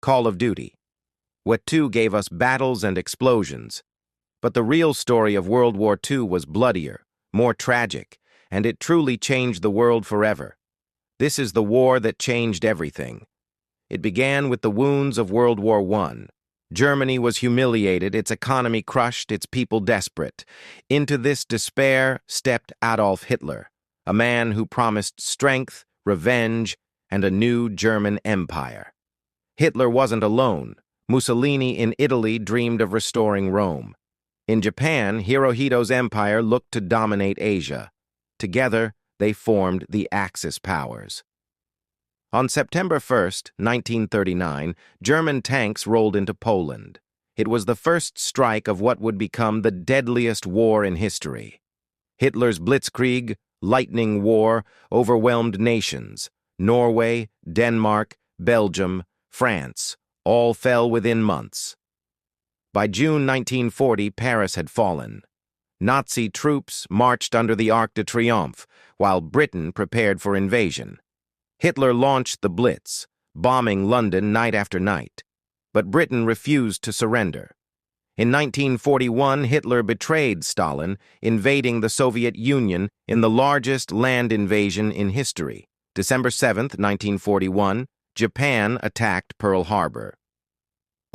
Call of Duty. WWII gave us battles and explosions. But the real story of World War II was bloodier, more tragic, and it truly changed the world forever. This is the war that changed everything. It began with the wounds of World War I. Germany was humiliated, its economy crushed, its people desperate. Into this despair stepped Adolf Hitler, a man who promised strength, revenge, and a new German empire. Hitler wasn't alone. Mussolini in Italy dreamed of restoring Rome. In Japan, Hirohito's empire looked to dominate Asia. Together, they formed the Axis powers. On September 1st, 1939, German tanks rolled into Poland. It was the first strike of what would become the deadliest war in history. Hitler's blitzkrieg, lightning war, overwhelmed nations. Norway, Denmark, Belgium, France, all fell within months. By June 1940, Paris had fallen. Nazi troops marched under the Arc de Triomphe, while Britain prepared for invasion. Hitler launched the Blitz, bombing London night after night. But Britain refused to surrender. In 1941, Hitler betrayed Stalin, invading the Soviet Union in the largest land invasion in history. December 7, 1941, Japan attacked Pearl Harbor.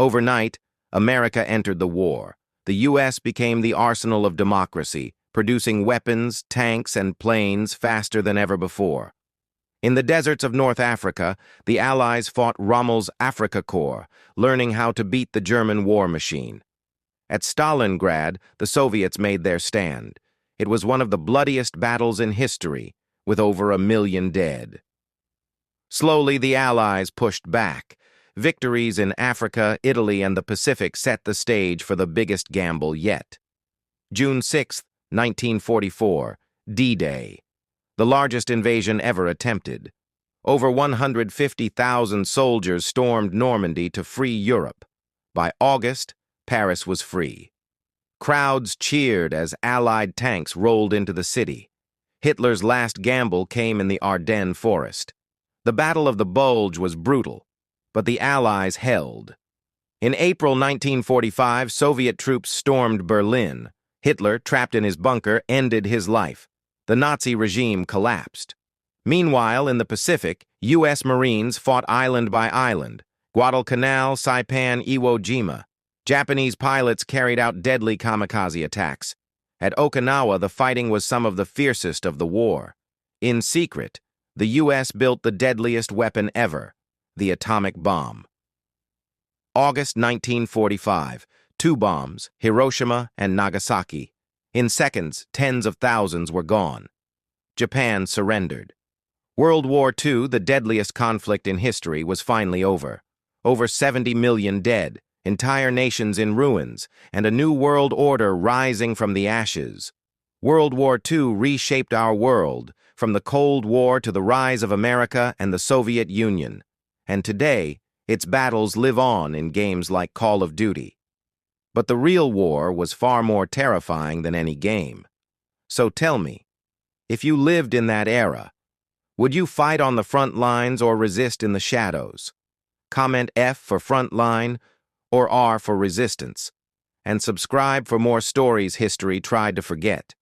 Overnight, America entered the war. The U.S. became the arsenal of democracy, producing weapons, tanks, and planes faster than ever before. In the deserts of North Africa, the Allies fought Rommel's Afrika Korps, learning how to beat the German war machine. At Stalingrad, the Soviets made their stand. It was one of the bloodiest battles in history, with over 1 million dead. Slowly, the Allies pushed back. Victories in Africa, Italy, and the Pacific set the stage for the biggest gamble yet. June 6, 1944, D-Day. The largest invasion ever attempted. Over 150,000 soldiers stormed Normandy to free Europe. By August, Paris was free. Crowds cheered as Allied tanks rolled into the city. Hitler's last gamble came in the Ardennes forest. The Battle of the Bulge was brutal, but the Allies held. In April 1945, Soviet troops stormed Berlin. Hitler, trapped in his bunker, ended his life. The Nazi regime collapsed. Meanwhile, in the Pacific, U.S. Marines fought island by island. Guadalcanal, Saipan, Iwo Jima. Japanese pilots carried out deadly kamikaze attacks. At Okinawa, the fighting was some of the fiercest of the war. In secret, the U.S. built the deadliest weapon ever, the atomic bomb. August 1945, 2 bombs, Hiroshima and Nagasaki. In seconds, tens of thousands were gone. Japan surrendered. World War II, the deadliest conflict in history, was finally over. Over 70 million dead, entire nations in ruins, and a new world order rising from the ashes. World War II reshaped our world, from the Cold War to the rise of America and the Soviet Union. And today, its battles live on in games like Call of Duty. But the real war was far more terrifying than any game. So tell me, if you lived in that era, would you fight on the front lines or resist in the shadows? Comment F for front line or R for resistance. And subscribe for more stories history tried to forget.